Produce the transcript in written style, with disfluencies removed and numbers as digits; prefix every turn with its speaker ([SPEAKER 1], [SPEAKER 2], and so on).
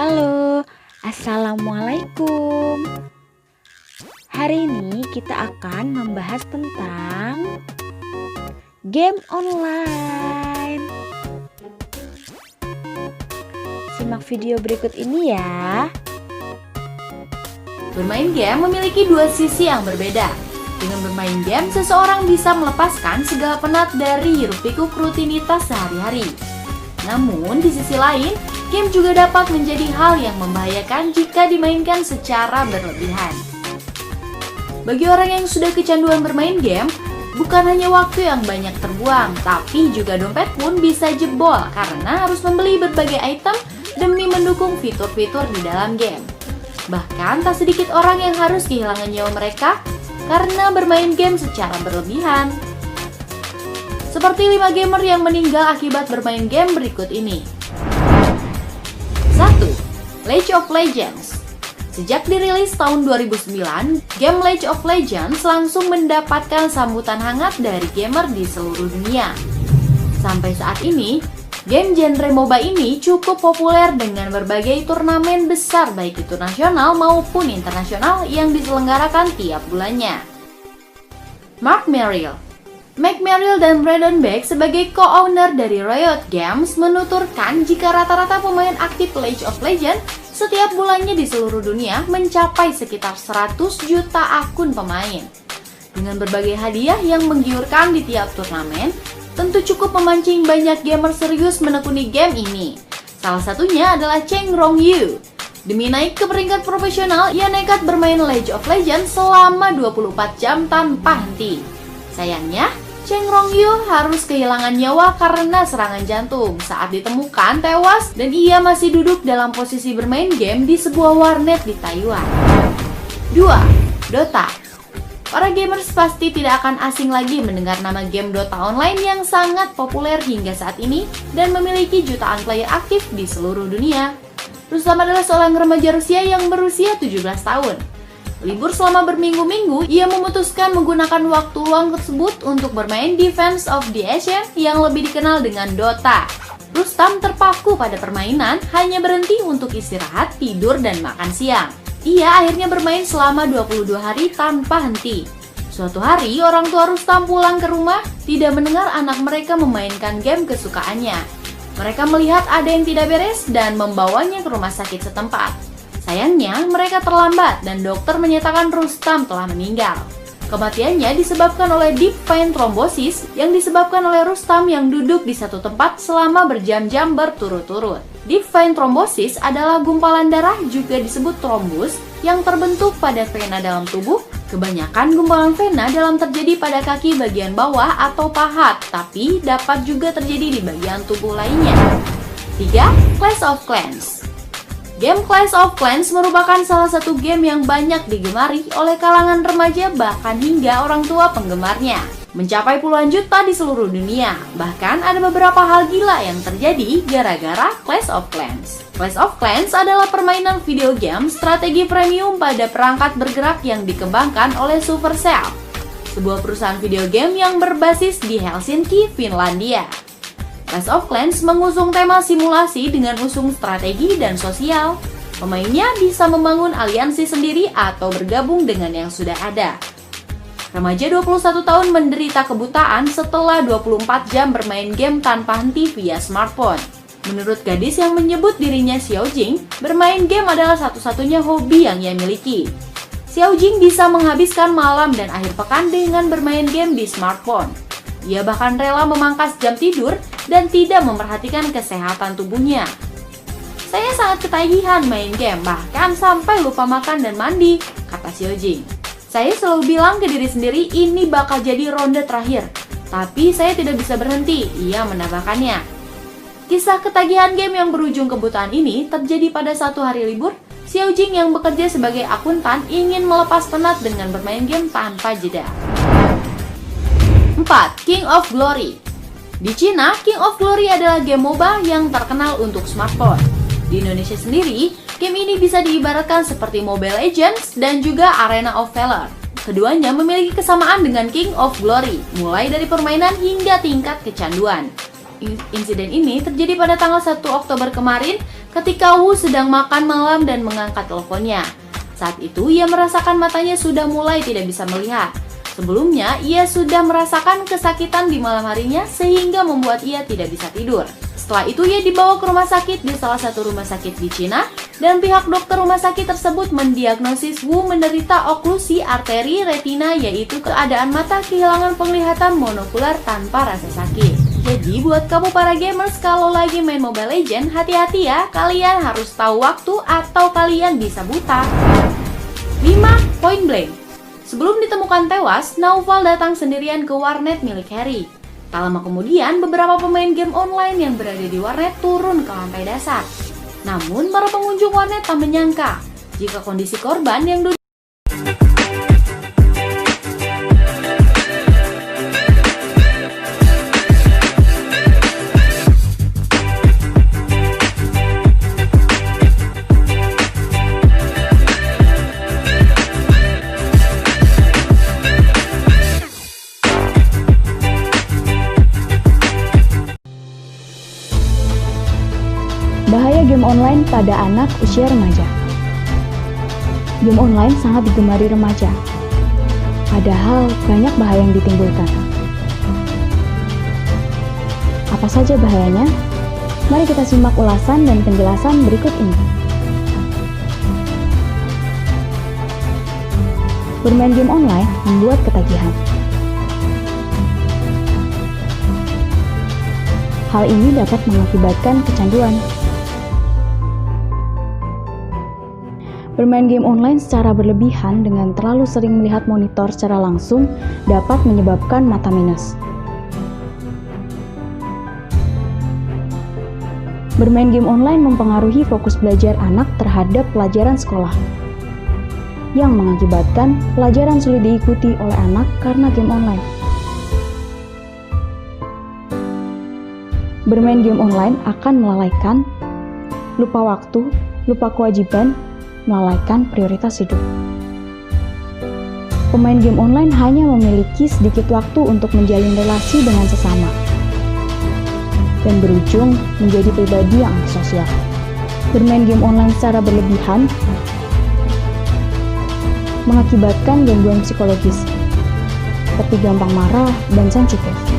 [SPEAKER 1] Halo, Assalamualaikum. Hari ini kita akan membahas tentang game online. Simak video berikut ini ya.
[SPEAKER 2] Bermain game memiliki dua sisi yang berbeda. Dengan bermain game, seseorang bisa melepaskan segala penat dari hiruk-pikuk rutinitas sehari-hari. Namun, di sisi lain, game juga dapat menjadi hal yang membahayakan jika dimainkan secara berlebihan. Bagi orang yang sudah kecanduan bermain game, bukan hanya waktu yang banyak terbuang, tapi juga dompet pun bisa jebol karena harus membeli berbagai item demi mendukung fitur-fitur di dalam game. Bahkan tak sedikit orang yang harus kehilangan nyawa mereka karena bermain game secara berlebihan. Seperti 5 gamer yang meninggal akibat bermain game berikut ini. 1. League of Legends. Sejak dirilis tahun 2009, game League of Legends langsung mendapatkan sambutan hangat dari gamer di seluruh dunia. Sampai saat ini, game genre MOBA ini cukup populer dengan berbagai turnamen besar baik itu nasional maupun internasional yang diselenggarakan tiap bulannya. Mark Merrill dan Brandon Beck sebagai co-owner dari Riot Games menuturkan jika rata-rata pemain aktif League of Legends setiap bulannya di seluruh dunia mencapai sekitar 100 juta akun pemain. Dengan berbagai hadiah yang menggiurkan di tiap turnamen, tentu cukup memancing banyak gamer serius menekuni game ini. Salah satunya adalah Cheng Rongyu. Demi naik ke peringkat profesional, ia nekat bermain League of Legends selama 24 jam tanpa henti. Sayangnya, Cheng Rongyu harus kehilangan nyawa karena serangan jantung saat ditemukan tewas dan ia masih duduk dalam posisi bermain game di sebuah warnet di Taiwan. 2. Dota. Para gamers pasti tidak akan asing lagi mendengar nama game Dota Online yang sangat populer hingga saat ini dan memiliki jutaan player aktif di seluruh dunia. Rustam adalah seorang remaja Rusia yang berusia 17 tahun. Libur selama berminggu-minggu, ia memutuskan menggunakan waktu luang tersebut untuk bermain Defense of the Ancient yang lebih dikenal dengan Dota. Rustam terpaku pada permainan, hanya berhenti untuk istirahat, tidur, dan makan siang. Ia akhirnya bermain selama 22 hari tanpa henti. Suatu hari, orang tua Rustam pulang ke rumah, tidak mendengar anak mereka memainkan game kesukaannya. Mereka melihat ada yang tidak beres dan membawanya ke rumah sakit setempat. Sayangnya, mereka terlambat dan dokter menyatakan Rustam telah meninggal. Kematiannya disebabkan oleh deep vein thrombosis yang disebabkan oleh Rustam yang duduk di satu tempat selama berjam-jam berturut-turut. Deep vein thrombosis adalah gumpalan darah, juga disebut trombus, yang terbentuk pada vena dalam tubuh. Kebanyakan gumpalan vena dalam terjadi pada kaki bagian bawah atau pahat, tapi dapat juga terjadi di bagian tubuh lainnya. 3. Clash of Clans. Game Clash of Clans merupakan salah satu game yang banyak digemari oleh kalangan remaja bahkan hingga orang tua penggemarnya. Mencapai puluhan juta di seluruh dunia. Bahkan ada beberapa hal gila yang terjadi gara-gara Clash of Clans. Clash of Clans adalah permainan video game strategi premium pada perangkat bergerak yang dikembangkan oleh Supercell, sebuah perusahaan video game yang berbasis di Helsinki, Finlandia. Clash of Clans mengusung tema simulasi dengan usung strategi dan sosial. Pemainnya bisa membangun aliansi sendiri atau bergabung dengan yang sudah ada. Remaja 21 tahun menderita kebutaan setelah 24 jam bermain game tanpa henti via smartphone. Menurut gadis yang menyebut dirinya Xiaojing, bermain game adalah satu-satunya hobi yang ia miliki. Xiaojing bisa menghabiskan malam dan akhir pekan dengan bermain game di smartphone. Ia bahkan rela memangkas jam tidur dan tidak memperhatikan kesehatan tubuhnya. Saya sangat ketagihan main game, bahkan sampai lupa makan dan mandi, kata Xiaojing. Saya selalu bilang ke diri sendiri ini bakal jadi ronde terakhir, tapi saya tidak bisa berhenti, ia menambahkannya. Kisah ketagihan game yang berujung kebutaan ini terjadi pada satu hari libur. Xiaojing yang bekerja sebagai akuntan ingin melepas penat dengan bermain game tanpa jeda. 4. King of Glory. Di Cina, King of Glory adalah game MOBA yang terkenal untuk smartphone. Di Indonesia sendiri, game ini bisa diibaratkan seperti Mobile Legends dan juga Arena of Valor. Keduanya memiliki kesamaan dengan King of Glory, mulai dari permainan hingga tingkat kecanduan. Insiden ini terjadi pada tanggal 1 Oktober kemarin ketika Wu sedang makan malam dan mengangkat teleponnya. Saat itu ia merasakan matanya sudah mulai tidak bisa melihat. Sebelumnya ia sudah merasakan kesakitan di malam harinya sehingga membuat ia tidak bisa tidur. Setelah itu ia dibawa ke rumah sakit di salah satu rumah sakit di Cina dan pihak dokter rumah sakit tersebut mendiagnosis Wu menderita oklusi arteri retina, yaitu keadaan mata kehilangan penglihatan monokular tanpa rasa sakit. Jadi buat kamu para gamers, kalau lagi main Mobile Legends, hati-hati ya, kalian harus tahu waktu atau kalian bisa buta. 5. Point Blank. Sebelum ditemukan tewas, Naufal datang sendirian ke warnet milik Harry. Tak lama kemudian, beberapa pemain game online yang berada di warnet turun ke lantai dasar. Namun, para pengunjung warnet tak menyangka jika kondisi korban yang duduk
[SPEAKER 1] Bahaya game online pada anak usia remaja. Game online sangat digemari remaja, padahal banyak bahaya yang ditimbulkan. Apa saja bahayanya? Mari kita simak ulasan dan penjelasan berikut ini. Bermain game online membuat ketagihan. Hal ini dapat mengakibatkan kecanduan. Bermain game online secara berlebihan dengan terlalu sering melihat monitor secara langsung dapat menyebabkan mata minus. Bermain game online mempengaruhi fokus belajar anak terhadap pelajaran sekolah, yang mengakibatkan pelajaran sulit diikuti oleh anak karena game online. Bermain game online akan melalaikan, lupa waktu, lupa kewajiban, melalaikan prioritas hidup. Pemain game online hanya memiliki sedikit waktu untuk menjalin relasi dengan sesama dan berujung menjadi pribadi yang antisosial. Bermain game online secara berlebihan mengakibatkan gangguan psikologis seperti gampang marah dan sensitif.